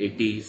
80s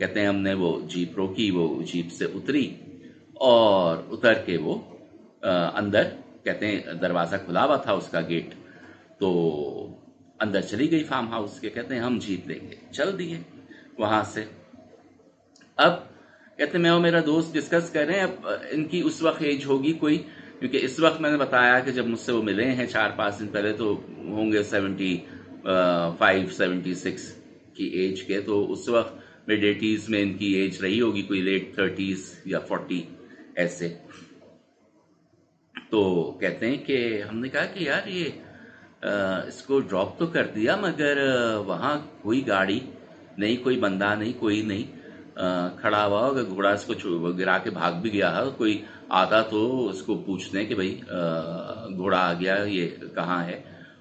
کہتے ہیں ہم نے وہ جیپ روکی، وہ جیپ سے اتری اور اتر کے وہ اندر، کہتے ہیں دروازہ کھلا ہوا تھا اس کا گیٹ، تو اندر چلی گئی فارم ہاؤس کے. کہتے ہیں ہم جیپ لے کے چل دیے وہاں سے. اب کہتے ہیں میں اور میرا دوست ڈسکس کر رہے ہیں، اب ان کی اس وقت ایج ہوگی کوئی، کیونکہ اس وقت میں نے بتایا کہ جب مجھ سے وہ ملے ہیں 4-5 دن پہلے تو ہوں گے 75-76 کی ایج کے. تو اس وقت میڈ 80s میں ان کی ایج رہی ہوگی، کوئی لیٹ 30s یا 40 ایسے. تو کہتے ہیں کہ ہم نے کہا کہ یار یہ اس کو ڈراپ تو کر دیا مگر وہاں کوئی گاڑی نہیں، کوئی بندہ نہیں، کوئی نہیں کھڑا ہوا. اگر گھوڑا اس کو گرا کے بھاگ بھی گیا ہے، کوئی آتا تو اس کو پوچھنے کہ بھئی گھوڑا آ گیا، یہ کہاں ہے.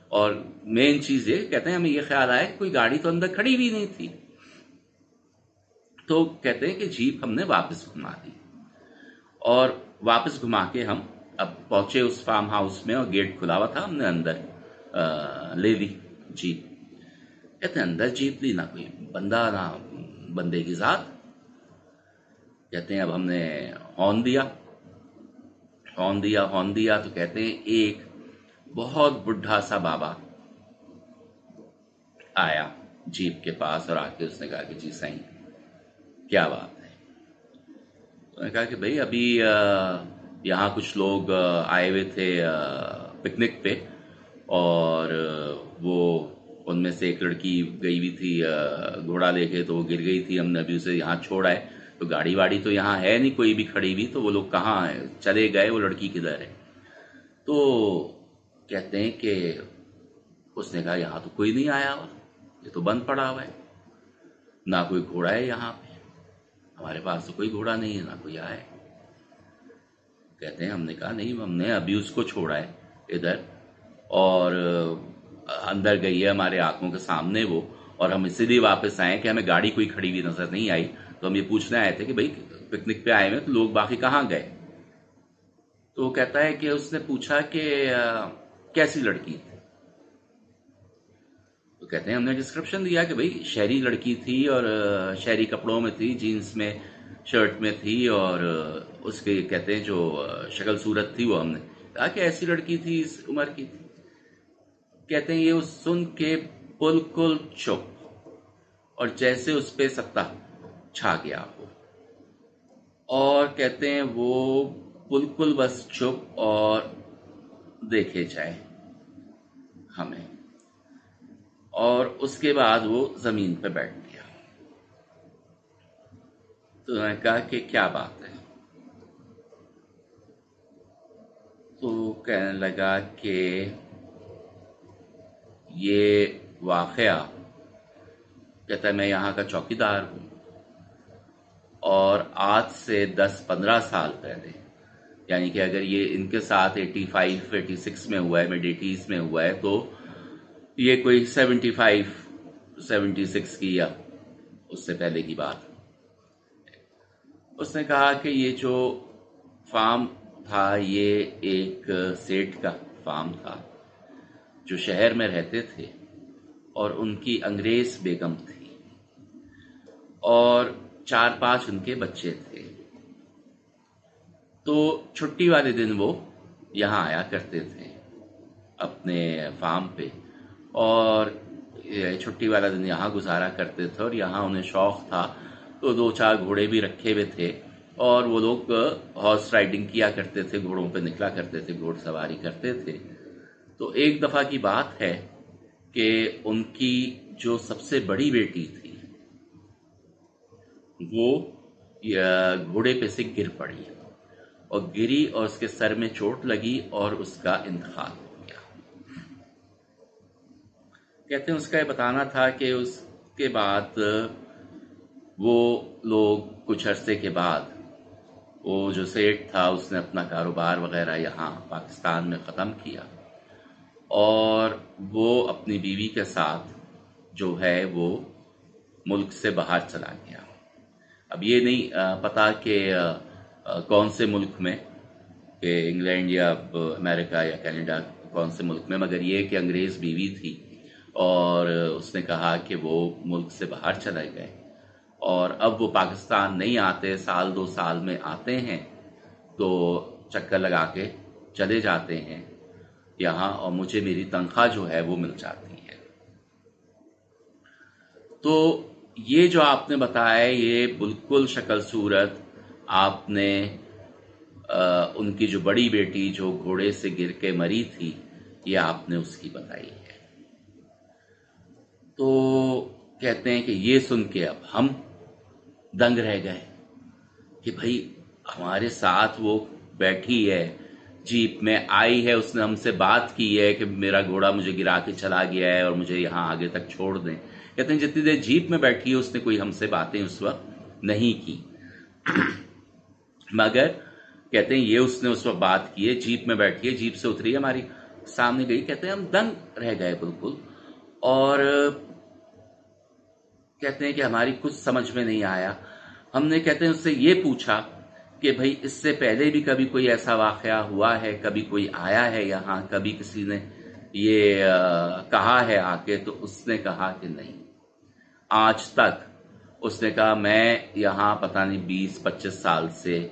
اور مین چیز یہ کہتے ہیں ہمیں یہ خیال آیا کہ کوئی گاڑی تو اندر کھڑی بھی نہیں تھی. تو کہتے ہیں کہ جیپ ہم نے واپس گھما دی اور واپس گھما کے ہم اب پہنچے اس فارم ہاؤس میں اور گیٹ کھلا ہوا تھا، ہم نے اندر لے لی جیپ. کہتے ہیں اندر جیپ لی، نہ کوئی بندہ نہ بندے کی ذات. کہتے ہیں اب ہم نے ہارن دیا تو کہتے ہیں ایک بہت بڈھا سا بابا آیا جیپ کے پاس اور آ کے اس نے کہا کہ جی سائیں کیا بات ہے. تو نے کہا کہ بھئی ابھی یہاں کچھ لوگ آئے ہوئے تھے پکنک پہ اور وہ ان میں سے ایک لڑکی گئی ہوئی تھی گھوڑا لے کے، تو وہ گر گئی تھی، ہم نے ابھی اسے یہاں چھوڑا ہے. تو گاڑی واڑی تو یہاں ہے نہیں کوئی بھی کھڑی ہوئی، تو وہ لوگ کہاں ہیں، چلے گئے، وہ لڑکی کدھر ہے. تو کہتے ہیں کہ اس نے کہا یہاں تو کوئی نہیں آیا ہوا، یہ تو بند پڑا ہوا ہے، نہ کوئی گھوڑا ہے یہاں پہ، ہمارے پاس تو کوئی گھوڑا نہیں ہے، نہ کوئی آیا ہے. کہتے ہیں ہم نے کہا نہیں، ہم نے ابھی اس کو چھوڑا ہے ادھر اور اندر گئی ہے ہمارے آنکھوں کے سامنے وہ، اور ہم اسی لیے واپس آئے کہ ہمیں گاڑی کوئی کھڑی ہوئی نظر نہیں آئی. تو ہم یہ پوچھنے آئے تھے کہ بھئی پکنک پہ آئے ہوئے تو لوگ باقی کہاں گئے. تو وہ کہتا ہے کہ اس نے پوچھا کہ کیسی لڑکی تھی. تو کہتے ہیں ہم نے ڈسکرپشن دیا کہ بھئی شہری لڑکی تھی اور شہری کپڑوں میں تھی، جینس میں شرٹ میں تھی، اور اس کے کہتے ہیں جو شکل صورت تھی وہ ہم نے کہا کہ ایسی لڑکی تھی، اس عمر کی تھی. کہتے ہیں یہ سن کے بالکل چپ، اور جیسے اس پہ ستا چھا گیا ہو. اور کہتے ہیں وہ بالکل بس چپ اور دیکھے جائے ہمیں، اور اس کے بعد وہ زمین پہ بیٹھ گیا. تو میں نے کہا کہ کیا بات ہے. تو کہنے لگا کہ یہ واقعہ، کہتا ہے میں یہاں کا چوکیدار ہوں اور آج سے 10-15 سال پہلے، یعنی کہ اگر یہ ان کے ساتھ 85-86 میں ہوا ہے، مڈ 80s میں ہوا ہے، تو یہ کوئی 75-76 کی یا اس سے پہلے کی بات. اس نے کہا کہ یہ جو فارم تھا یہ ایک سیٹ کا فارم تھا جو شہر میں رہتے تھے، اور ان کی انگریز بیگم تھی اور 4-5 ان کے بچے تھے. تو چھٹی والے دن وہ یہاں آیا کرتے تھے اپنے فارم پہ، اور چھٹی والا دن یہاں گزارا کرتے تھے. اور یہاں انہیں شوق تھا تو 2-4 گھوڑے بھی رکھے ہوئے تھے، اور وہ لوگ ہارس رائڈنگ کیا کرتے تھے، گھوڑوں پہ نکلا کرتے تھے، گھوڑ سواری کرتے تھے. تو ایک دفعہ کی بات ہے کہ ان کی جو سب سے بڑی بیٹی تھی وہ گھوڑے پہ سے گر پڑی اور گری اور اس کے سر میں چوٹ لگی اور اس کا انتقال ہو گیا. کہتے ہیں اس کا یہ بتانا تھا کہ اس کے بعد وہ لوگ کچھ عرصے کے بعد، وہ جو سیٹ تھا اس نے اپنا کاروبار وغیرہ یہاں پاکستان میں ختم کیا اور وہ اپنی بیوی کے ساتھ جو ہے وہ ملک سے باہر چلا گیا. اب یہ نہیں پتا کہ کون سے ملک میں، کہ انگلینڈ یا امریکہ یا کینیڈا، کون سے ملک میں، مگر یہ کہ انگریز بیوی تھی اور اس نے کہا کہ وہ ملک سے باہر چلے گئے. اور اب وہ پاکستان نہیں آتے، سال 2 سال میں آتے ہیں تو چکر لگا کے چلے جاتے ہیں یہاں، اور مجھے میری تنخواہ جو ہے وہ مل جاتی ہے۔ تو یہ جو آپ نے بتایا یہ بالکل شکل صورت آپ نے ان کی جو بڑی بیٹی جو گھوڑے سے گر کے مری تھی، یہ آپ نے اس کی بتائی ہے۔ تو کہتے ہیں کہ یہ سن کے اب ہم دنگ رہ گئے کہ بھائی ہمارے ساتھ وہ بیٹھی ہے، جیپ میں آئی ہے، اس نے ہم سے بات کی ہے کہ میرا گھوڑا مجھے گرا کے چلا گیا ہے اور مجھے یہاں آگے تک چھوڑ دیں۔ کہتے ہیں جتنی دیر جیپ میں بیٹھی ہے اس نے کوئی ہم سے باتیں اس وقت نہیں کی، مگر کہتے ہیں یہ اس نے اس وقت بات کی ہے، جیپ میں بیٹھی ہے، جیپ سے اتری ہے، ہماری سامنے گئی۔ کہتے ہیں ہم دنگ رہ گئے بالکل، اور کہتے ہیں کہ ہماری کچھ سمجھ میں نہیں آیا۔ ہم نے کہتے ہیں اس سے یہ پوچھا کہ بھائی اس سے پہلے بھی کبھی کوئی ایسا واقعہ ہوا ہے، کبھی کوئی آیا ہے یہاں، کبھی کسی نے یہ کہا ہے آ کے؟ تو اس نے کہا کہ نہیں، آج تک اس نے کہا میں یہاں پتہ نہیں 20-25 سال سے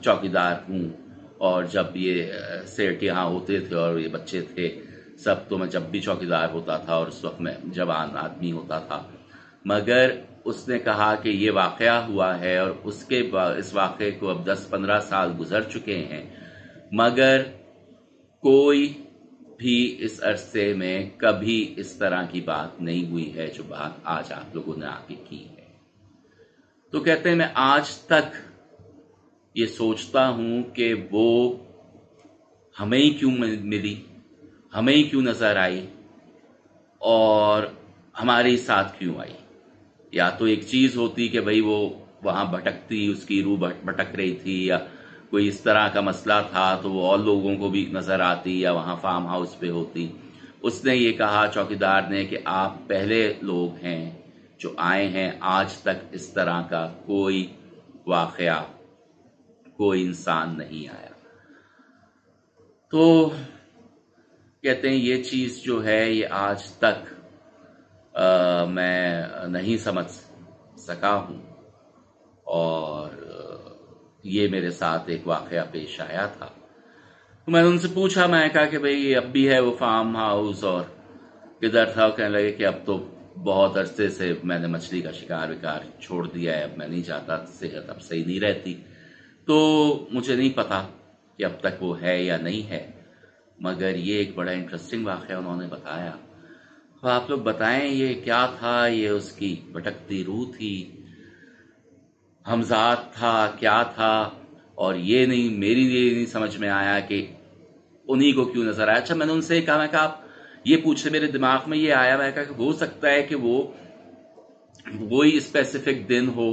چوکیدار ہوں، اور جب یہ سیٹ یہاں ہوتے تھے اور یہ بچے تھے سب، تو میں جب بھی چوکیدار ہوتا تھا اور اس وقت میں جوان آدمی ہوتا تھا، مگر اس نے کہا کہ یہ واقعہ ہوا ہے اور اس واقعے کو اب 10-15 سال گزر چکے ہیں، مگر کوئی بھی اس عرصے میں کبھی اس طرح کی بات نہیں ہوئی ہے جو بات آج آپ لوگوں نے آ کے کی ہے۔ تو کہتے ہیں میں آج تک یہ سوچتا ہوں کہ وہ ہمیں ہی کیوں ملی، ہمیں ہی کیوں نظر آئی، اور ہمارے ساتھ کیوں آئی؟ یا تو ایک چیز ہوتی کہ بھئی وہ وہاں بھٹکتی، اس کی روح بھٹک رہی تھی، یا کوئی اس طرح کا مسئلہ تھا تو وہ اور لوگوں کو بھی نظر آتی، یا وہاں فارم ہاؤس پہ ہوتی۔ اس نے یہ کہا چوکیدار نے کہ آپ پہلے لوگ ہیں جو آئے ہیں، آج تک اس طرح کا کوئی واقعہ، کوئی انسان نہیں آیا۔ تو کہتے ہیں یہ چیز جو ہے یہ آج تک میں نہیں سمجھ سکا ہوں، اور یہ میرے ساتھ ایک واقعہ پیش آیا تھا۔ تو میں نے ان سے پوچھا، میں نے کہا کہ بھئی اب بھی ہے وہ فارم ہاؤس، اور کدھر تھا؟ کہنے لگے کہ اب تو بہت عرصے سے میں نے مچھلی کا شکار چھوڑ دیا ہے، اب میں نہیں جاتا، صحت اب صحیح نہیں رہتی، تو مجھے نہیں پتا کہ اب تک وہ ہے یا نہیں ہے، مگر یہ ایک بڑا انٹرسٹنگ واقعہ انہوں نے بتایا۔ تو آپ لوگ بتائیں یہ کیا تھا؟ یہ اس کی بھٹکتی روح تھی، ہمزاد تھا، کیا تھا؟ اور یہ نہیں، میری یہ نہیں سمجھ میں آیا کہ انہی کو کیوں نظر آیا۔ اچھا میں نے ان سے کہا، میں کہا آپ یہ پوچھے، میرے دماغ میں یہ آیا، میں کہا کہ ہو سکتا ہے کہ وہ وہی اسپیسیفک دن ہو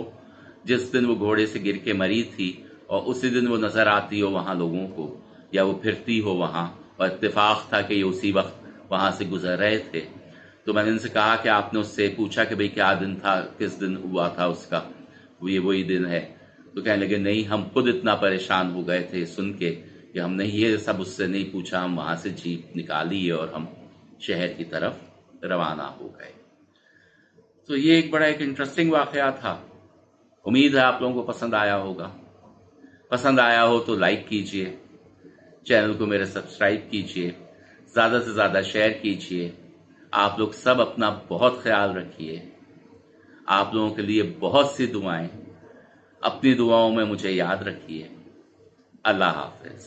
جس دن وہ گھوڑے سے گر کے مری تھی، اور اسی دن وہ نظر آتی ہو وہاں لوگوں کو، یا وہ پھرتی ہو وہاں، اور اتفاق تھا کہ یہ اسی وقت وہاں سے گزر رہے تھے۔ تو میں نے ان سے کہا کہ آپ نے اس سے پوچھا کہ بھئی کیا دن تھا، کس دن ہوا تھا اس کا، یہ وہی دن ہے؟ تو کہنے لگے نہیں، ہم خود اتنا پریشان ہو گئے تھے سن کے کہ ہم نے یہ سب اس سے نہیں پوچھا، ہم وہاں سے جیپ نکالی اور ہم شہر کی طرف روانہ ہو گئے۔ تو یہ ایک بڑا ایک انٹرسٹنگ واقعہ تھا۔ امید ہے آپ لوگوں کو پسند آیا ہوگا۔ پسند آیا ہو تو لائک کیجئے، چینل کو میرے سبسکرائب کیجئے، زیادہ سے زیادہ شیئر کیجئے۔ آپ لوگ سب اپنا بہت خیال رکھیے۔ آپ لوگوں کے لیے بہت سی دعائیں، اپنی دعاؤں میں مجھے یاد رکھیے۔ اللہ حافظ۔